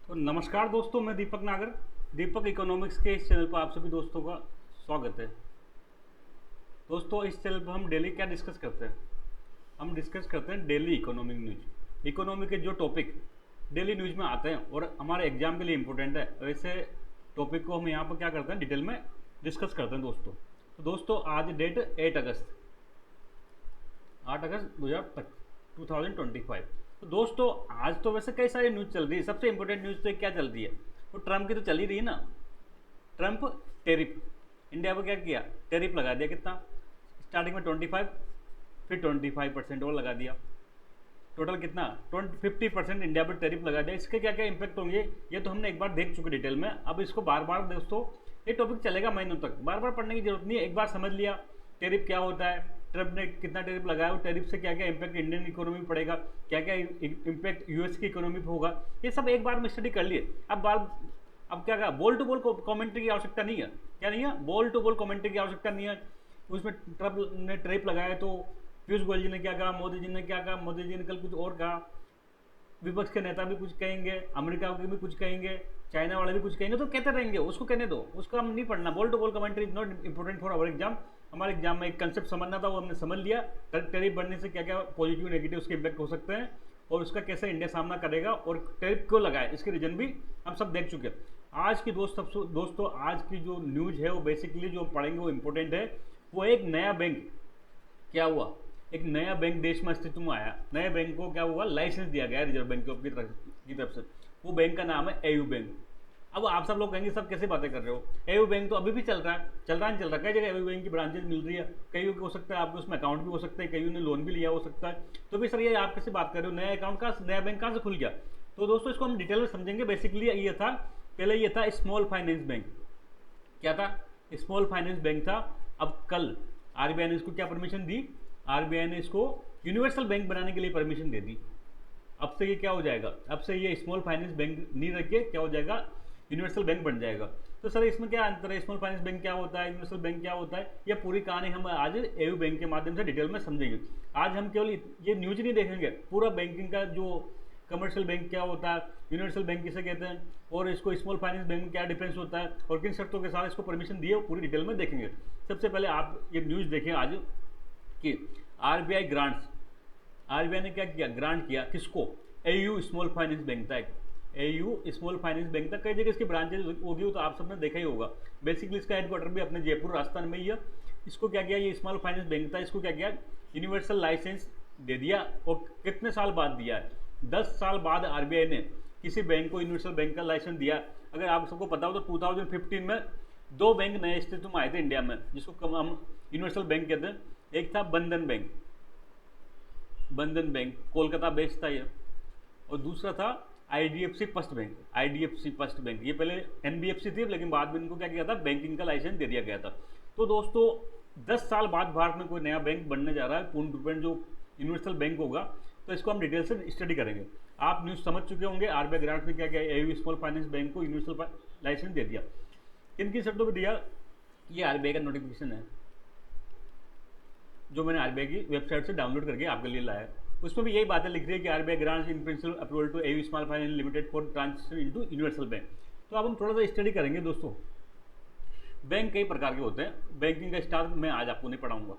तो नमस्कार दोस्तों, मैं दीपक नागर। दीपक इकोनॉमिक्स के इस चैनल पर आप सभी दोस्तों का स्वागत है। दोस्तों, इस चैनल पर हम डेली क्या डिस्कस करते हैं? हम डिस्कस करते हैं डेली इकोनॉमिक न्यूज। इकोनॉमी के जो टॉपिक डेली न्यूज में आते हैं और हमारे एग्जाम के लिए इम्पोर्टेंट है, वैसे टॉपिक को हम यहाँ पर क्या करते हैं, डिटेल में डिस्कस करते हैं दोस्तों। तो दोस्तों, आज डेट 8 अगस्त 2025। तो दोस्तों, आज तो वैसे कई सारी न्यूज़ चल रही है। सबसे इंपॉर्टेंट न्यूज़ तो क्या चल रही है? वो ट्रम्प की तो चल ही रही है ना। ट्रम्प टेरिफ, इंडिया पर क्या किया? टेरिफ लगा दिया। कितना? स्टार्टिंग में 25, फिर 25% और लगा दिया। टोटल कितना? 50% इंडिया पर टेरिफ लगा दिया। इसके क्या क्या इंपैक्ट होंगे ये तो हमने एक बार देख चुके डिटेल में। अब इसको बार बार दोस्तों, ये टॉपिक चलेगा महीनों तक, बार बार पढ़ने की जरूरत नहीं है। एक बार समझ लिया टेरिफ क्या होता है, ट्रम्प ने कितना टेरिफ लगाया, और टेरिफ से क्या क्या इंपैक्ट इंडियन इकोनॉमी पर पड़ेगा, क्या क्या इंपैक्ट यूएस की इकोनॉमी पर होगा, ये सब एक बार में स्टडी कर लिए। अब क्या कहा, बॉल टू बॉल कमेंट्री की आवश्यकता नहीं है। क्या नहीं है? बॉल टू बॉल कमेंट्री की आवश्यकता नहीं है। उसमें ट्रम्प ने टेरिफ लगाया तो पीयूष गोयल जी ने क्या कहा, मोदी जी ने क्या कहा, मोदी जी ने कल कुछ और कहा, विपक्ष के नेता भी कुछ कहेंगे, अमेरिका के भी कुछ कहेंगे, चाइना वाले भी कुछ कहेंगे, तो कहते रहेंगे, उसको कहने दो, उसको हम नहीं पढ़ना। Ball to ball commentary is not important for our exam. हमारे एग्जाम में एक कंसेप्ट समझना था, वो हमने समझ लिया। टेरिफ बढ़ने से क्या क्या पॉजिटिव नेगेटिव उसके इम्पैक्ट हो सकते हैं, और उसका कैसे इंडिया सामना करेगा, और टेरिफ क्यों लगाए, इसके रीजन भी हम सब देख चुके हैं। आज की दोस्तों आज की जो न्यूज़ है वो बेसिकली जो पढ़ेंगे वो इंपॉर्टेंट है। वो एक नया बैंक क्या हुआ, एक नया बैंक देश में अस्तित्व में आया। नए बैंक को क्या हुआ, लाइसेंस दिया गया रिजर्व बैंक की तरफ से। वो बैंक का नाम है एयू बैंक। अब आप सब लोग कहेंगे सब कैसे बातें कर रहे हो, एयू बैंक तो अभी भी चल रहा है, नहीं चल रहा? कई जगह एयू बैंक की ब्रांचेज मिल रही है, कईयों को हो सकता है आपके उसमें अकाउंट भी हो सकता है, कईयों ने लोन भी लिया हो सकता है। तो भी सर ये आप कैसे बात कर रहे हो, नया अकाउंट का नया बैंक कहाँ से खुल गया? तो दोस्तों, इसको हम डिटेल में समझेंगे। बेसिकली ये था, पहले ये था स्मॉल फाइनेंस बैंक। क्या था? स्मॉल फाइनेंस बैंक था। अब कल आरबीआई ने इसको क्या परमिशन दी? आरबीआई ने इसको यूनिवर्सल बैंक बनाने के लिए परमिशन दे दी। अब से ये क्या हो जाएगा, अब से ये स्मॉल फाइनेंस बैंक नहीं रख के क्या हो जाएगा, यूनिवर्सल बैंक बन जाएगा। तो सर इसमें क्या अंतर है, स्मॉल फाइनेंस बैंक क्या होता है, यूनिवर्सल बैंक क्या होता है, ये पूरी कहानी हम आज एयू बैंक के माध्यम से डिटेल में समझेंगे। आज हम केवल ये न्यूज नहीं देखेंगे, पूरा बैंकिंग का जो कमर्शियल बैंक क्या होता है, यूनिवर्सल बैंक किसे कहते हैं, और इसको स्मॉल फाइनेंस बैंक में क्या डिफरेंस होता है, और किन शर्तों के साथ इसको परमिशन दिए, वो पूरी डिटेल में देखेंगे। सबसे पहले आप ये न्यूज़ देखें आज कि आरबीआई ग्रांट्स, आरबीआई ने क्या किया, ग्रांट किया किसको? एयू स्मॉल फाइनेंस बैंक था। एयू स्मॉल फाइनेंस बैंक था। कई जगह इसकी ब्रांचेज होगी तो आप सबने देखा ही होगा। बेसिकली इसका हेडक्वार्टर भी अपने जयपुर राजस्थान में ही है। इसको क्या किया, ये स्मॉल फाइनेंस बैंक था, इसको क्या किया, यूनिवर्सल लाइसेंस दे दिया। और कितने साल बाद दिया है? 10 साल बाद आरबीआई ने किसी बैंक को यूनिवर्सल बैंक का लाइसेंस दिया। अगर आप सबको पता हो तो 2015 में 2 बैंक नए अस्तित्व में आए थे इंडिया में, जिसको हम यूनिवर्सल बैंक कहते हैं। एक था बंधन बैंक, बंधन बैंक कोलकाता बेस्ड था ये, और दूसरा था IDFC first bank. IDFC first bank, ये पहले एनबीएफसी थी, लेकिन बाद में इनको क्या किया था, बैंकिंग का लाइसेंस दे दिया गया था। तो दोस्तों 10 साल बाद भारत में कोई नया बैंक बनने जा रहा है, पूर्ण रूपेण जो यूनिवर्सल बैंक होगा। तो इसको हम डिटेल से स्टडी करेंगे। आप न्यूज़ समझ चुके होंगे, आरबीआई ग्रांट ने क्या किया, एयू स्मॉल फाइनेंस बैंक को यूनिवर्सल लाइसेंस दे दिया। किन किन शर्तों पर दिया? ये आरबीआई का नोटिफिकेशन है जो मैंने आरबीआई की वेबसाइट से डाउनलोड करके आपके लिए लाया है। उसमें भी यही बातें लिख रही है कि RBI grants in principle approval to AU small finance limited for transition into universal bank. तो अब हम थोड़ा सा स्टडी करेंगे दोस्तों। बैंक कई प्रकार के होते हैं, बैंकिंग का स्टाफ मैं आज आपको नहीं पढ़ाऊंगा।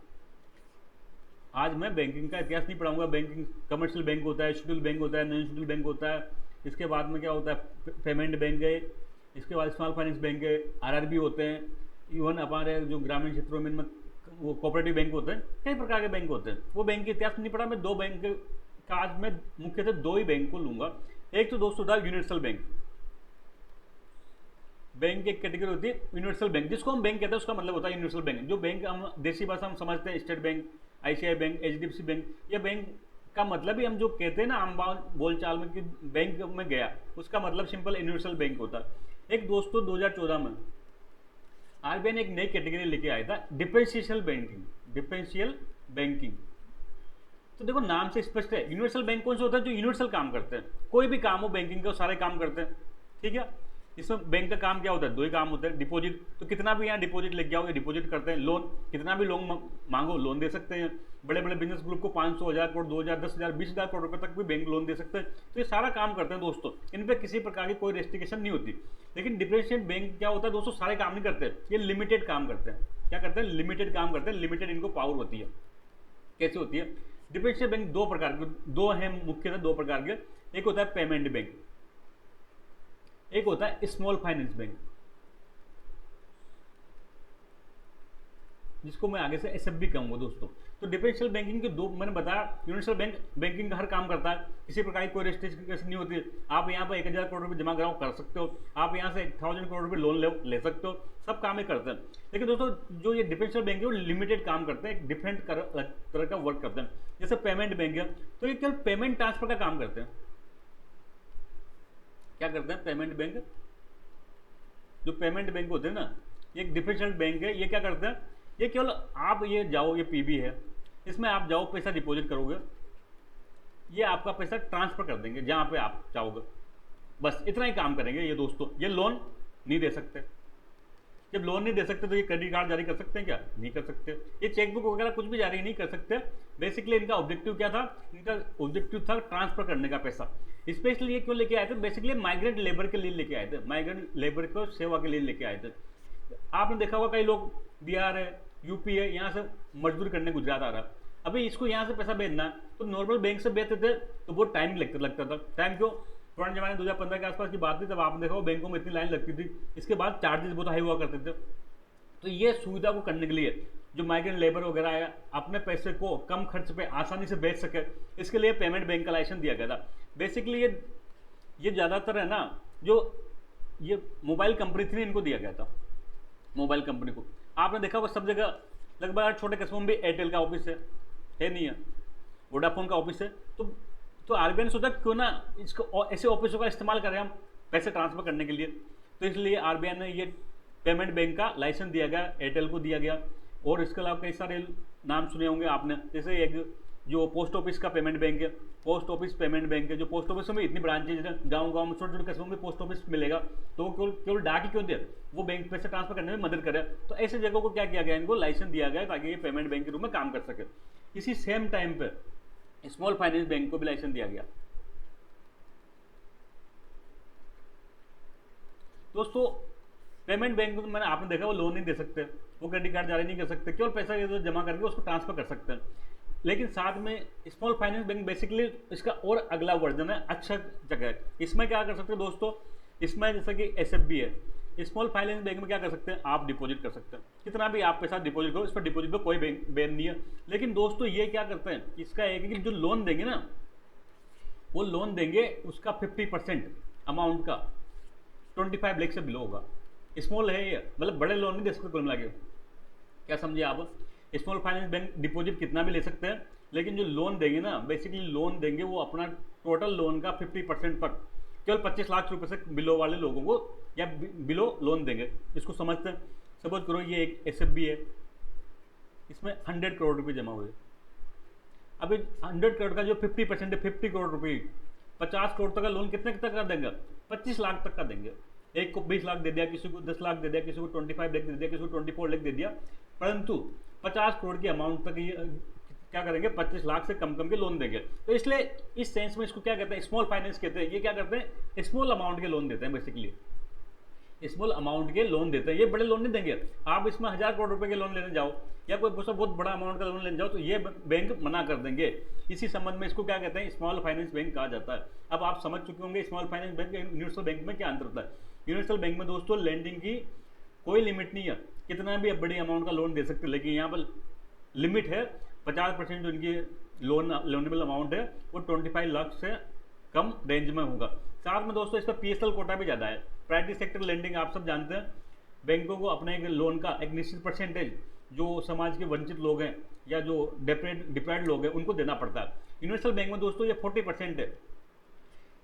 आज मैं बैंकिंग का इतिहास नहीं पढ़ाऊंगा। बैंकिंग कमर्शियल बैंक होता है, शेड्यूल बैंक होता है, नॉन शेड्यूल बैंक होता है, इसके बाद में क्या होता है, पेमेंट बैंक है, इसके बाद स्मॉल फाइनेंस बैंक है, आरआरबी होते हैं, इवन हमारे जो ग्रामीण क्षेत्रों में वो कोऑपरेटिव बैंक होते हैं, कई प्रकार के बैंक होते हैं। वो बैंक के इतिहास नहीं पढ़ा। मैं 2 बैंक का आज मैं मुख्यतः 2 ही बैंक को लूंगा। एक तो दोस्तों था यूनिवर्सल बैंक। बैंक की एक कैटेगरी होती है यूनिवर्सल बैंक, जिसको हम बैंक कहते हैं, उसका मतलब होता है यूनिवर्सल बैंक। जो बैंक हम देसी भाषा हम समझते हैं, state bank, ICI bank, HDFC bank, या बैंक का मतलब ही हम जो कहते हैं ना आम बोलचाल में कि बैंक में गया, उसका मतलब सिंपल यूनिवर्सल बैंक होता है। एक दोस्तों 2014 में आरबीआई ने एक नई कैटेगरी लेके आया था, डिफरेंशियल बैंकिंग। डिफरेंशियल बैंकिंग तो देखो नाम से स्पष्ट है, यूनिवर्सल बैंक कौन सा होता है, जो यूनिवर्सल काम करते हैं, कोई भी काम हो बैंकिंग का सारे काम करते हैं, ठीक है। इसमें बैंक का काम क्या होता है, दो ही काम होता है, डिपॉजिट। तो कितना भी यहाँ डिपॉजिट लेके आओ ये डिपॉजिट करते हैं। लोन कितना भी लोन मांगो लोन दे सकते हैं। बड़े बड़े बिजनेस ग्रुप को 500, 1000 करोड़, 2000, 10,000, 20,000 करोड़ रुपए तक भी बैंक लोन दे सकते हैं। तो ये सारा काम करते हैं दोस्तों, इन पर किसी प्रकार की कोई रेस्ट्रिक्शन नहीं होती। लेकिन डिफरेंशिएट बैंक क्या होता है दोस्तों, सारे काम नहीं करते, ये लिमिटेड काम करते हैं। क्या करते हैं, लिमिटेड काम करते हैं, लिमिटेड इनको पावर होती है। कैसे होती है, डिफरेंशियल बैंक दो प्रकार के, दो हैं मुख्यतः, दो प्रकार के। एक होता है पेमेंट बैंक, एक होता है स्मॉल फाइनेंस बैंक, जिसको मैं आगे से एसएफबी कहूंगा दोस्तों। तो डिफरेंशियल बैंकिंग के दो मैंने बताया, यूनिवर्सल बैंक बैंकिंग का हर काम करता है, किसी प्रकार की कोई रेस्ट्रिक्शन नहीं होती है। आप यहाँ पर 1000 करोड़ रुपए जमा कराओ कर सकते हो, आप यहाँ से 1000 करोड़ रुपए लोन ले सकते हो, सब काम ही करते हैं। लेकिन दोस्तों जो ये डिफरेंशियल बैंक है वो लिमिटेड काम करते हैं, डिफरेंट तरह का वर्क करते हैं। जैसे पेमेंट बैंक है तो ये केवल पेमेंट ट्रांसफर का काम करते हैं। क्या करते हैं पेमेंट बैंक, जो पेमेंट बैंक होते हैं ना, ये एक डिफरेंशियल बैंक है। ये क्या करते हैं, ये केवल आप ये जाओ, ये पीबी है, इसमें आप जाओ पैसा डिपॉजिट करोगे, ये आपका पैसा ट्रांसफर कर देंगे जहां पे आप चाहोगे, बस इतना ही काम करेंगे ये दोस्तों। ये लोन नहीं दे सकते। जब लोन नहीं दे सकते तो ये क्रेडिट कार्ड जारी कर सकते हैं क्या, नहीं कर सकते। ये चेकबुक वगैरह कुछ भी जारी नहीं कर सकते। बेसिकली इनका ऑब्जेक्टिव क्या था, इनका ऑब्जेक्टिव था ट्रांसफर करने का पैसा। स्पेशली ये क्यों लेके आए थे, बेसिकली माइग्रेंट लेबर के लिए लेके आए थे, माइग्रेंट लेबर को सेवा के लिए लेके आए थे। आपने देखा होगा कई लोग बिहार है, यूपी है, यहाँ से मजदूरी करने गुजरात आ रहा है। अभी इसको यहाँ से पैसा भेजना है तो नॉर्मल बैंक से भेजते थे तो बहुत टाइम लगता था। टाइम क्यों, पुराने जमाने 2015 के आसपास की बात थी, तब आपने देखा बैंकों में इतनी लाइन लगती थी। इसके बाद चार्जेस बहुत हाई हुआ करते थे। तो ये सुविधा को करने के लिए जो माइग्रेंट लेबर वगैरह है अपने पैसे को कम खर्च पे आसानी से बेच सके, इसके लिए पेमेंट बैंक का लाइसेंस दिया गया था। बेसिकली ये ज़्यादातर है ना, जो ये मोबाइल कंपनी थी इनको दिया गया था, मोबाइल कंपनी को। आपने देखा होगा सब जगह लगभग छोटे कस्बों में भी एयरटेल का ऑफिस है नहीं है, वोडाफोन का ऑफिस है। तो आरबीआई ने सोचा क्यों ना इसको ऐसे ऑफिसों का इस्तेमाल करें हम पैसे ट्रांसफर करने के लिए। तो इसलिए आरबीआई ने ये पेमेंट बैंक का लाइसेंस दिया गया, एयरटेल को दिया गया। और इसके अलावा कई सारे नाम सुने होंगे आपने, जैसे एक जो पोस्ट ऑफिस का पेमेंट बैंक है, पोस्ट ऑफिस पेमेंट बैंक है। जो पोस्ट ऑफिस में इतनी ब्रांचेज है, गाँव में छोटे छोटे कस्बों में पोस्ट ऑफिस मिलेगा, तो वो केवल डाक ही क्यों दे, वो बैंक पैसे ट्रांसफर करने में मदद करे। तो ऐसे जगहों को क्या किया गया, इनको लाइसेंस दिया गया ताकि ये पेमेंट बैंक के रूप में काम कर सके। इसी सेम टाइम पे स्मॉल फाइनेंस बैंक को भी लाइसेंस दिया गया। दोस्तों पेमेंट बैंक में मैंने आपने देखा वो लोन नहीं दे सकते, वो क्रेडिट कार्ड जारी नहीं कर सकते, केवल पैसा ये जमा करके उसको ट्रांसफर कर सकते हैं। लेकिन साथ में स्मॉल फाइनेंस बैंक बेसिकली इसका और अगला वर्जन है, अच्छा जगह है। इसमें क्या कर सकते हैं दोस्तों, इसमें जैसे कि एसएफबी है, स्मॉल फाइनेंस बैंक में क्या कर सकते हैं, आप डिपॉजिट कर सकते हैं, कितना भी आप पैसा डिपॉजिट करो, इस पर डिपॉजिट पर कोई बैन नहीं है। लेकिन दोस्तों ये क्या करते हैं, इसका एक है कि जो लोन देंगे ना, वो लोन देंगे उसका 50% अमाउंट का 25 लाख से बिलो होगा। स्मॉल है ये, मतलब बड़े लोन नहीं दे सकते कुल मिला के। क्या समझे आप, स्मॉल फाइनेंस बैंक डिपॉजिट कितना भी ले सकते हैं, लेकिन जो लोन देंगे ना, बेसिकली लोन देंगे वो अपना टोटल लोन का 50% तक केवल 25 लाख रुपए से बिलो वाले लोगों को या बिलो लोन देंगे। इसको समझते हैं। सपोज करो ये एक एसएफबी है, इसमें 100 करोड़ रुपए जमा हुए। अभी 100 करोड़ का जो 50% है 50 करोड़ रुपए, 50 करोड़ तक का लोन कितने तक का देंगे, 25 लाख तक का देंगे। एक को 20 लाख दे दिया, किसी को 10 लाख दे दिया, किसी को 25 लाख दे दिया, किसी को 24 लाख दे दिया, परंतु 50 करोड़ की अमाउंट तक ये क्या करेंगे, 25 लाख से कम के लोन देंगे। तो इसलिए इस सेंस में इसको क्या कहते हैं, स्मॉल फाइनेंस कहते हैं। ये क्या करते हैं, स्मॉल अमाउंट के लोन देते हैं, बेसिकली स्मॉल अमाउंट के लोन देते हैं। ये बड़े लोन नहीं देंगे। आप इसमें 1000 करोड़ रुपए के लोन लेने जाओ या कोई बहुत बड़ा अमाउंट का लोन लेने जाओ तो ये बैंक मना कर देंगे। इसी संबंध में इसको क्या कहते हैं, स्मॉल फाइनेंस बैंक कहा जाता है। अब आप समझ चुके होंगे small finance bank universal bank में क्या अंतर होता है। यूनिवर्सल बैंक में दोस्तों लेंडिंग की कोई लिमिट नहीं है, कितना भी बड़ी अमाउंट का लोन दे सकते हैं, लेकिन यहाँ पर लिमिट है 50% जो इनकी लोनेबल अमाउंट है वो 25 लाख से कम रेंज में होगा। साथ में दोस्तों इसका पीएसएल कोटा भी ज़्यादा है। प्राइवेट सेक्टर लेंडिंग आप सब जानते हैं, बैंकों को अपने लोन का एक निश्चित परसेंटेज जो समाज के वंचित लोग हैं या जो डिप्राइव्ड लोग हैं उनको देना पड़ता है। यूनिवर्सल बैंक में दोस्तों ये 40% है।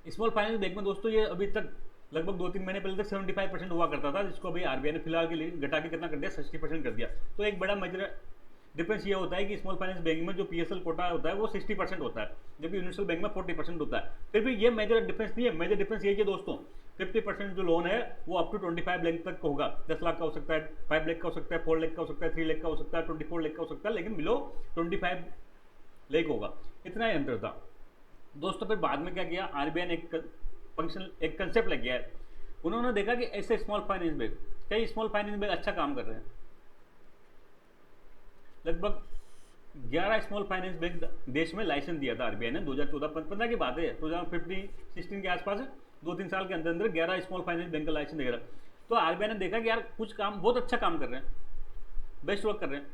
स्मॉल फाइनेंस बैंक में दोस्तों ये अभी तक लगभग 2-3 महीने पहले तक 75% हुआ करता था, जिसको अभी आरबीआई ने फिलहाल के लिए घटा के कितना कर दिया, 60% कर दिया। तो एक बड़ा मेजर डिफरेंस ये होता है कि स्मॉल फाइनेंस बैंक में जो पीएसएल कोटा होता है वो 60% होता है, जबकि यूनिवर्सल बैंक में 40% होता है। फिर भी ये मेजर डिफरेंस नहीं है। मेजर डिफरेंस ये है दोस्तों, 50% जो लोन है वो अप टू 25 लाख तक होगा। 10 लाख का हो सकता है, 5 लाख का हो सकता है, 4 लाख का हो सकता है, 3 लाख का हो सकता है, 24 लाख का हो सकता है, लेकिन बिलो 25 लाख होगा। इतना ही अंतर था दोस्तों। फिर बाद में क्या किया, आरबीआई ने एक कंसेप्ट लग गया है। उन्होंने देखा कि ऐसे स्मॉल फाइनेंस बैंक, कई स्मॉल फाइनेंस बैंक अच्छा काम कर रहे हैं। लगभग 11 स्मॉल फाइनेंस बैंक देश में लाइसेंस दिया था आरबीआई ने 2014-15 की बात है, 2015-16 के आसपास, 2-3 साल के अंदर अंदर 11 स्मॉल फाइनेंस बैंक का लाइसेंस दे रहा। तो आरबीआई ने देखा कि यार कुछ काम बहुत अच्छा काम कर रहे हैं, बेस्ट वर्क कर रहे हैं,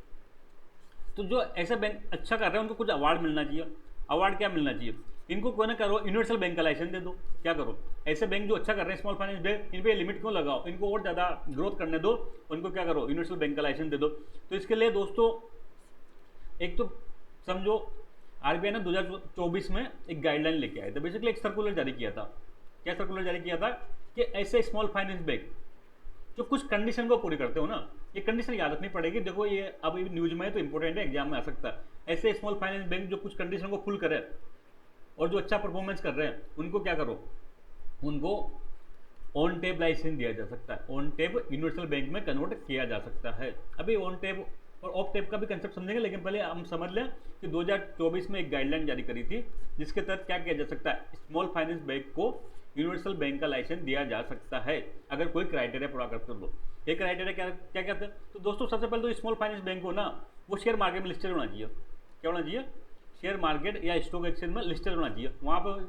तो जो ऐसे बैंक अच्छा कर रहे हैं उनको कुछ अवार्ड मिलना चाहिए। अवार्ड क्या मिलना चाहिए, इनको कोई ना करो यूनिवर्सल बैंक का लाइसेंस दे दो। क्या करो, ऐसे बैंक जो अच्छा कर रहे हैं स्मॉल फाइनेंस बैंक, इन पे लिमिट क्यों लगाओ, इनको और ज़्यादा ग्रोथ करने दो, उनको क्या करो यूनिवर्सल बैंक का लाइसेंस दे दो। तो इसके लिए दोस्तों एक तो समझो आरबीआई ने 2024 में एक गाइडलाइन लेके आए थे, बेसिकली एक सर्कुलर जारी किया था। क्या सर्कुलर जारी किया था कि ऐसे स्मॉल फाइनेंस बैंक जो कुछ कंडीशन को पूरी करते हो ना, ये कंडीशन याद रखनी पड़ेगी। देखो ये अब न्यूज में है तो इंपॉर्टेंट है, एग्जाम में आ सकता है। ऐसे स्मॉल फाइनेंस बैंक जो कुछ कंडीशन को फुल करे और जो अच्छा परफॉर्मेंस कर रहे हैं, उनको क्या करो, उनको ऑन टेप लाइसेंस दिया जा सकता है। ऑन टेप यूनिवर्सल बैंक में कन्वर्ट किया जा सकता है। अभी ऑन टेप और ऑफ टेप का भी कंसेप्ट समझेंगे, लेकिन पहले हम समझ लें कि 2024 में एक गाइडलाइन जारी करी थी जिसके तहत क्या किया जा सकता है, स्मॉल फाइनेंस बैंक को यूनिवर्सल बैंक का लाइसेंस दिया जा सकता है अगर कोई क्राइटेरिया पूरा करते हो लोग। ये क्राइटेरिया क्या क्या कहते हैं, तो दोस्तों सबसे पहले तो स्मॉल फाइनेंस बैंक हो ना, वो शेयर मार्केट में लिस्टेड होना चाहिए। क्या होना चाहिए, शेयर मार्केट या स्टॉक एक्सचेंज में लिस्टेड होना चाहिए। वहाँ पर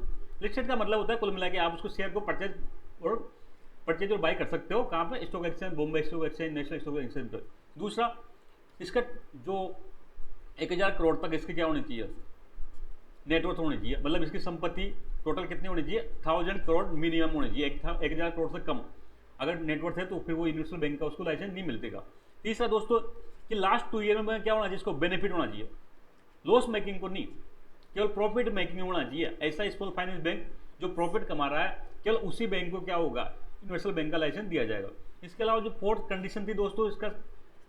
लिस्टेड का मतलब होता है कुल मिला के आप उसको शेयर को परचेज और बाई कर सकते हो। कहाँ पे, stock exchange, Bombay stock exchange, national stock exchange पर। दूसरा, इसका जो 1000 करोड़ तक इसकी क्या होनी चाहिए, नेटवर्थ होनी चाहिए, मतलब इसकी संपत्ति टोटल कितनी होनी चाहिए, 1000 करोड़ मिनिमम होनी चाहिए। 1000 करोड़ से कम अगर नेटवर्थ है तो फिर वो यूनिवर्सल बैंक का उसको लाइसेंस नहीं मिलतेगा। तीसरा दोस्तों कि लास्ट 2 ईयर में क्या होना चाहिए, इसको बेनिफिट होना चाहिए, लॉस मेकिंग को नहीं, केवल प्रॉफिट मेकिंग होना चाहिए। ऐसा स्मॉल फाइनेंस बैंक जो प्रॉफिट कमा रहा है, केवल उसी बैंक को क्या होगा, यूनिवर्सल बैंक का लाइसेंस दिया जाएगा। इसके अलावा जो फोर्थ कंडीशन थी दोस्तों, इसका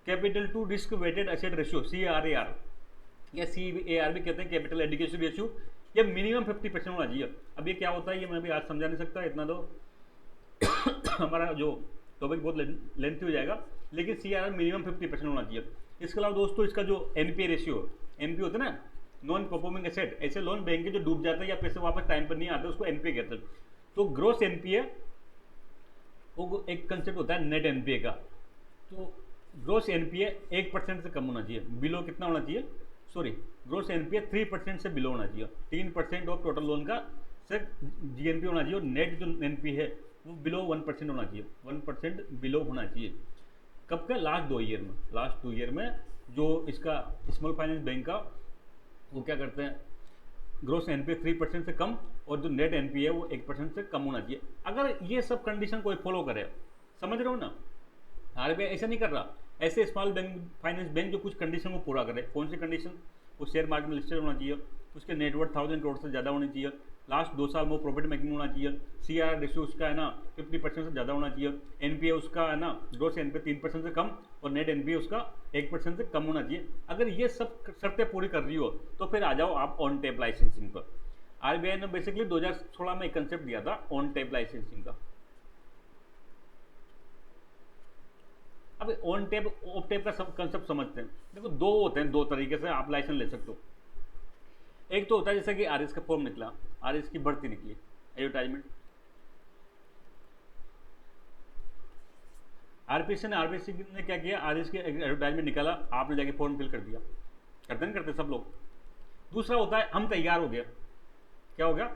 capital to risk weighted asset ratio CRAR या CAR भी कहते हैं, कैपिटल एडिक्वेसी रेशियो, ये मिनिमम 50% होना चाहिए। अब ये क्या होता है ये मैं भी आज समझा नहीं सकता, इतना तो हमारा जो टॉपिक बहुत लेंथी हो जाएगा, लेकिन CRAR मिनिमम 50% होना चाहिए। इसके अलावा दोस्तों इसका जो NPA रेशियो, NPA होता है ना, नॉन परफॉर्मिंग एसेट, ऐसे लोन बैंक के जो डूब जाता है या पैसे वापस टाइम पर नहीं आते उसको NPA कहते हैं। तो ग्रोस NPA वो एक कंसेप्ट होता है नेट NPA का। तो ग्रोस NPA 1% से कम होना चाहिए, बिलो कितना होना चाहिए, सॉरी ग्रोस NPA 3% से बिलो होना चाहिए। 3% ऑफ टोटल लोन का से GNP होना चाहिए, और नेट जो NPA है वो बिलो 1% होना चाहिए, 1% बिलो होना चाहिए। कब का, लास्ट 2 ईयर में। लास्ट 2 ईयर में जो इसका स्मॉल फाइनेंस बैंक का वो क्या करते हैं, ग्रोस NPA 3% से कम और जो नेट NPA है वो 1% से कम होना चाहिए। अगर ये सब कंडीशन कोई फॉलो करे, समझ रहे हो ना, आरबीआई ऐसा नहीं कर रहा। ऐसे स्मॉल बैंक फाइनेंस बैंक जो कुछ कंडीशन को पूरा करे, कौन सी कंडीशन, वो शेयर मार्केट में लिस्टेड होना चाहिए, उसके नेटवर्थ 1000 करोड़ से ज़्यादा होनी चाहिए, लास्ट 2 साल में वो प्रॉफिट मेकिंग होना चाहिए, CRAR रेशियो उसका है ना 50% से ज़्यादा होना चाहिए, NPA उसका है ना ग्रोस NPA 3% से कम और नेट NPA उसका 1% से कम होना चाहिए। अगर ये सब शर्तें पूरी कर रही हो तो फिर आ जाओ आप ऑन टेप लाइसेंसिंग पर। आरबीआई ने बेसिकली 2016 में एक कंसेप्ट दिया था ऑन टेप लाइसेंसिंग का। अब ऑन टेप ऑफ टेप का कंसेप्ट समझते हैं। देखो दो होते हैं, 2 तरीके से आप लाइसेंस ले सकते हो। एक तो होता है जैसे कि RS का फॉर्म निकला, RS की भर्ती निकली, एडवर्टाइजमेंट, RPC ने क्या किया, RS की एडवर्टाइजमेंट निकाला, आपने जाके फॉर्म फिल कर दिया, करते नहीं करते सब लोग। दूसरा होता है हम तैयार हो गए, क्या हो गया,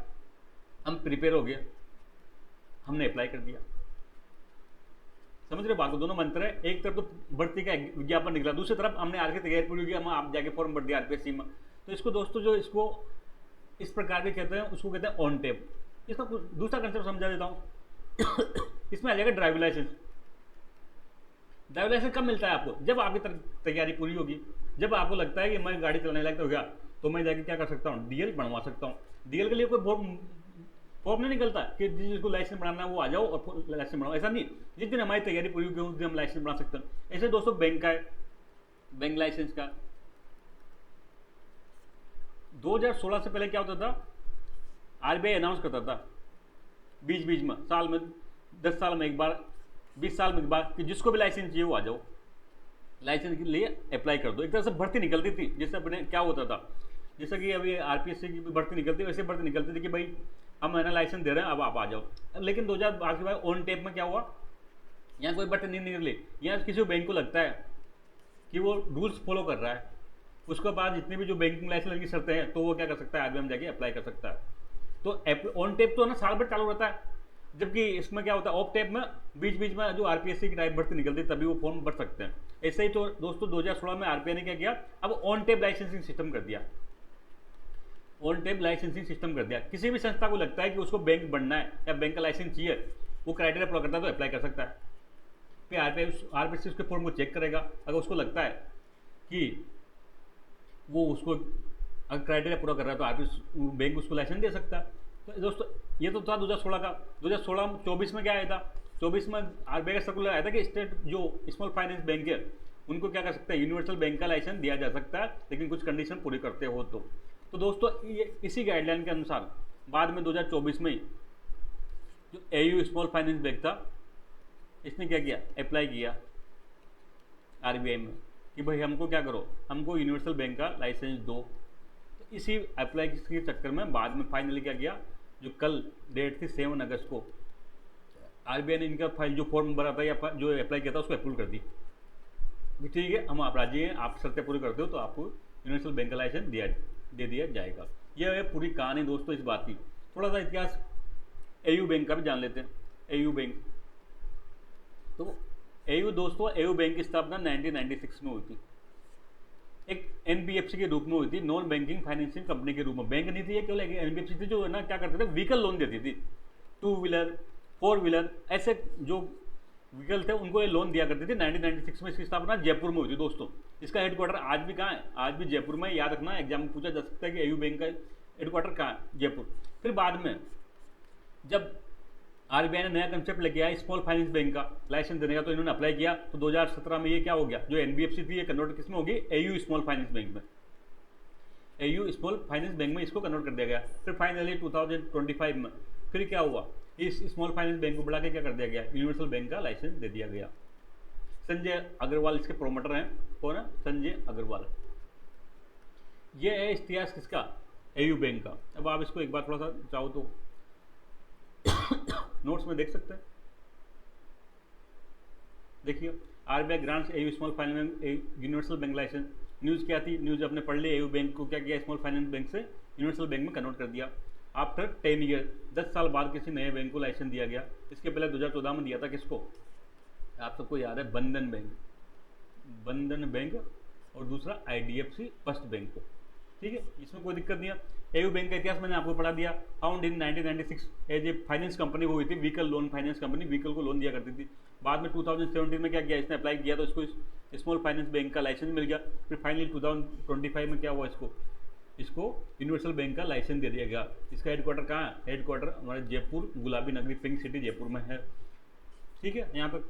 हम प्रिपेयर हो गए, हमने अप्लाई कर दिया। समझ रहे बात को, दोनों मंत्र है। एक तरफ तो भर्ती का विज्ञापन निकला, दूसरी तरफ हमने आगे तैयारी पूरी की, हम आप जाके फॉर्म भर दिया RPSC में। तो इसको दोस्तों जो इसको इस प्रकार के कहते हैं उसको कहते हैं ऑन टेप। इसका दूसरा कंसेप्ट समझा देता हूँ इसमें आ जाएगा ड्राइविंग लाइसेंस। ड्राइविंग लाइसेंस कब मिलता है आपको, जब आपकी तैयारी पूरी होगी, जब आपको लगता है कि मैं गाड़ी चलाने लायक हो गया तो मैं जाके क्या कर सकता हूँ, DL बनवा सकता हूँ। DL के लिए कोई फॉर्म नहीं निकलता कि जिसको लाइसेंस बनाना है वो आ जाओ और लाइसेंस बनाओ, ऐसा नहीं। जिस दिन हमारी तैयारी पूरी होगी उस दिन हम लाइसेंस बना सकते हैं। ऐसे दोस्तों बैंक का है, बैंक लाइसेंस का 2016 से पहले क्या होता था, आरबीआई अनाउंस करता था बीच बीच में, साल में 10 साल में एक बार, 20 साल में एक बार, कि जिसको भी लाइसेंस चाहिए वो आ जाओ, लाइसेंस के लिए अप्लाई कर दो। एक तरह से भर्ती निकलती थी, जैसे अपने क्या होता था, जैसा कि अभी आरपीएससी की भी भर्ती निकलती है, वैसे भर्ती निकलती थी कि भाई हम है ना लाइसेंस दे रहे हैं, अब आप आ जाओ। लेकिन 2012 के बाद ऑन टेप में क्या हुआ, यहाँ कोई भर्ती नहीं निकली। यहाँ किसी बैंक को लगता है कि वो रूल्स फॉलो कर रहा है, उसके बाद जितने भी जो बैंकिंग लाइसेंस की शर्तें हैं, तो वो क्या कर सकता है, आरबीआई में जाके अप्लाई कर सकता है। तो ऑन टेप तो ना साल भर चालू रहता है, जबकि इसमें क्या होता है, ऑफ टेप में बीच बीच में जो आरपीएससी की टाइप भर्ती निकलती है तभी वो फॉर्म भर सकते हैं। ऐसे ही तो दोस्तों 2016 में आरबीआई ने क्या किया, अब ऑन टेप लाइसेंसिंग सिस्टम कर दिया। ऑन टेप लाइसेंसिंग सिस्टम कर दिया। किसी भी संस्था को लगता है कि उसको बैंक बनना है या बैंक का लाइसेंस चाहिए, वो क्राइटेरिया पूरा करता है तो अप्लाई कर सकता है। फिर आरपीएससी उसके फॉर्म को चेक करेगा, अगर उसको लगता है कि वो उसको अगर क्राइटेरिया पूरा कर रहा है तो आरपीएससी बैंक उसको लाइसेंस दे सकता है। तो दोस्तों ये तो था 2016 का। 2024 में क्या आया था, 24 में आरबीआई का सर्कुलर आया था कि स्टेट जो स्मॉल फाइनेंस बैंक है उनको क्या कर सकता है, यूनिवर्सल बैंक का लाइसेंस दिया जा सकता है, लेकिन कुछ कंडीशन पूरी करते हो तो दोस्तों ये इसी गाइडलाइन के अनुसार बाद में 2024 में जो एयू स्मॉल फाइनेंस बैंक था, इसने क्या किया, अप्लाई किया आरबीआई में कि भाई हमको क्या करो, हमको यूनिवर्सल बैंक का लाइसेंस दो। तो इसी अप्लाई के चक्कर में बाद में फाइनली क्या किया, जो कल डेट थी 7 अगस्त को, आरबीआई ने इनका फाइल जो फॉर्म भरा था या जो अप्लाई किया था उसको अप्रूव कर दी कि ठीक है, हम आप राजी हैं, आप शर्तें पूरी करते हो तो आपको यूनिवर्सल बैंक का लाइसेंस दे दिया जाएगा। यह है पूरी कहानी दोस्तों इस बात की। थोड़ा सा इतिहास एयू बैंक का भी जान लेते हैं। एयू बैंक, तो एयू दोस्तों, एयू बैंक की स्थापना 1996 में हुई थी। एक एनबीएफसी के रूप में हुई थी, नॉन बैंकिंग फाइनेंशियल कंपनी के रूप में। बैंक नहीं थी ये, केवल एनबीएफसी थी जो है ना क्या करते थे, व्हीकल लोन देती थी, 2 व्हीलर 4 व्हीलर ऐसे जो व्हीकल थे उनको ये लोन दिया करती थी। 1996 में इसकी स्थापना जयपुर में हुई थी दोस्तों। इसका हेडक्वार्टर आज भी कहाँ है, आज भी जयपुर में। याद रखना, एग्जाम में पूछा जा सकता है कि एयू बैंक का हेडक्वार्टर कहाँ है, जयपुर। फिर बाद में जब आरबीआई ने नया कंसेप्ट लेके आया स्मॉल फाइनेंस बैंक का लाइसेंस देने का, तो इन्होंने अप्लाई किया। तो 2017 में ये क्या हो गया, जो एनबीएफसी थी ये कन्वर्ट किस में होगी, एयू स्मॉल फाइनेंस बैंक में। एयू स्मॉल फाइनेंस बैंक में इसको कन्वर्ट कर दिया गया। फिर फाइनली 2025 में फिर क्या हुआ, इस स्मॉल फाइनेंस बैंक को बढ़ा के क्या कर दिया गया, यूनिवर्सल बैंक का लाइसेंस दे दिया गया। संजय अग्रवाल इसके प्रोमोटर हैं। कौन है, संजय अग्रवाल। ये है इतिहास किसका, एयू बैंक का। अब आप इसको एक बार थोड़ा सा चाहो तो नोट्स में देख सकते हैं। देखिए, RBI grants AU small finance universal bank license. News क्या थी, न्यूज़ अपने पढ़ ली, एयू बैंक को क्या किया, स्मॉल फाइनेंस बैंक से यूनिवर्सल बैंक में कन्वर्ट कर दिया। आफ्टर 10 ईयर, 10 साल बाद किसी नए बैंक को लाइसेंस दिया गया। इसके पहले 2014 में दिया था किसको, आप सबको याद है, बंधन बैंक, बंधन बैंक, और दूसरा आईडीएफसी फर्स्ट बैंक को। ठीक है, इसमें कोई दिक्कत नहीं है। एयू बैंक का इतिहास मैंने आपको पढ़ा दिया। Found in 1996 as a finance company हुई थी, vehicle loan finance company, vehicle को लोन दिया करती थी। बाद में 2017 में क्या किया, इसने अप्लाई किया तो इसको स्मॉल फाइनेंस बैंक का लाइसेंस मिल गया। फिर फाइनली 2025 में क्या हुआ, इसको यूनिवर्सल बैंक का लाइसेंस दे दिया गया। इसका हेडक्वार्टर कहाँ है, हेडक्वार्टर हमारे जयपुर, गुलाबी नगरी, पिंक सिटी जयपुर में है। ठीक है, यहाँ पर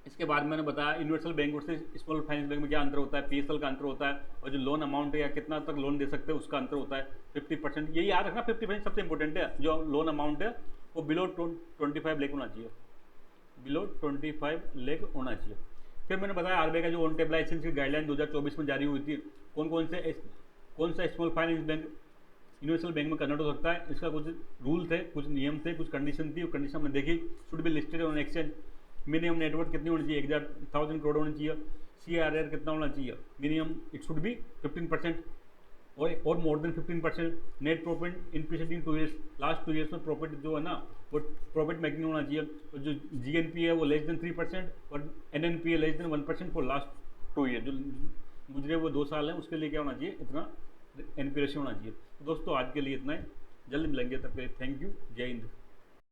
इसके बाद मैंने बताया यूनिवर्सल बैंक और स्मॉल फाइनेंस बैंक में क्या अंतर होता है, पीएसएल का अंतर होता है, और जो लोन अमाउंट है या कितना तक लोन दे सकते हैं उसका अंतर होता है 50%। यही याद रखना, 50% सबसे इंपॉर्टेंट है। जो लोन अमाउंट है वो बिलो 25 लाख होना चाहिए, बिलो 25 लाख होना चाहिए। फिर मैंने बताया आरबीआई का जो ऑन टेप लाइसेंस की गाइडलाइन 2024 में जारी हुई थी, कौन सा small finance bank universal bank में कन्वर्ट हो सकता है, इसका कुछ रूल थे, कुछ नियम थे, कुछ कंडीशन थी। वो कंडीशन हमने देखी। Should be listed on exchange, minimum net worth कितनी होनी चाहिए, 1000 करोड़ होनी चाहिए। CRR कितना होना चाहिए, मिनिमम इट शुड बी 15% और more than 15%। Net profit in preceding 2 years, last 2 years में प्रॉफिट जो है ना वो प्रॉफिट मेकिंग होना चाहिए। और जो GNP है वो लेस देन 3% और NNP है less than 1% for last 2 year. जो गुजरे वो 2 साल हैं उसके लिए क्या होना चाहिए, इतना NP रेशियो होना चाहिए। तो दोस्तों आज के लिए इतना ही, जल्द मिलेंगे, तब तक थैंक यू, जय हिंद।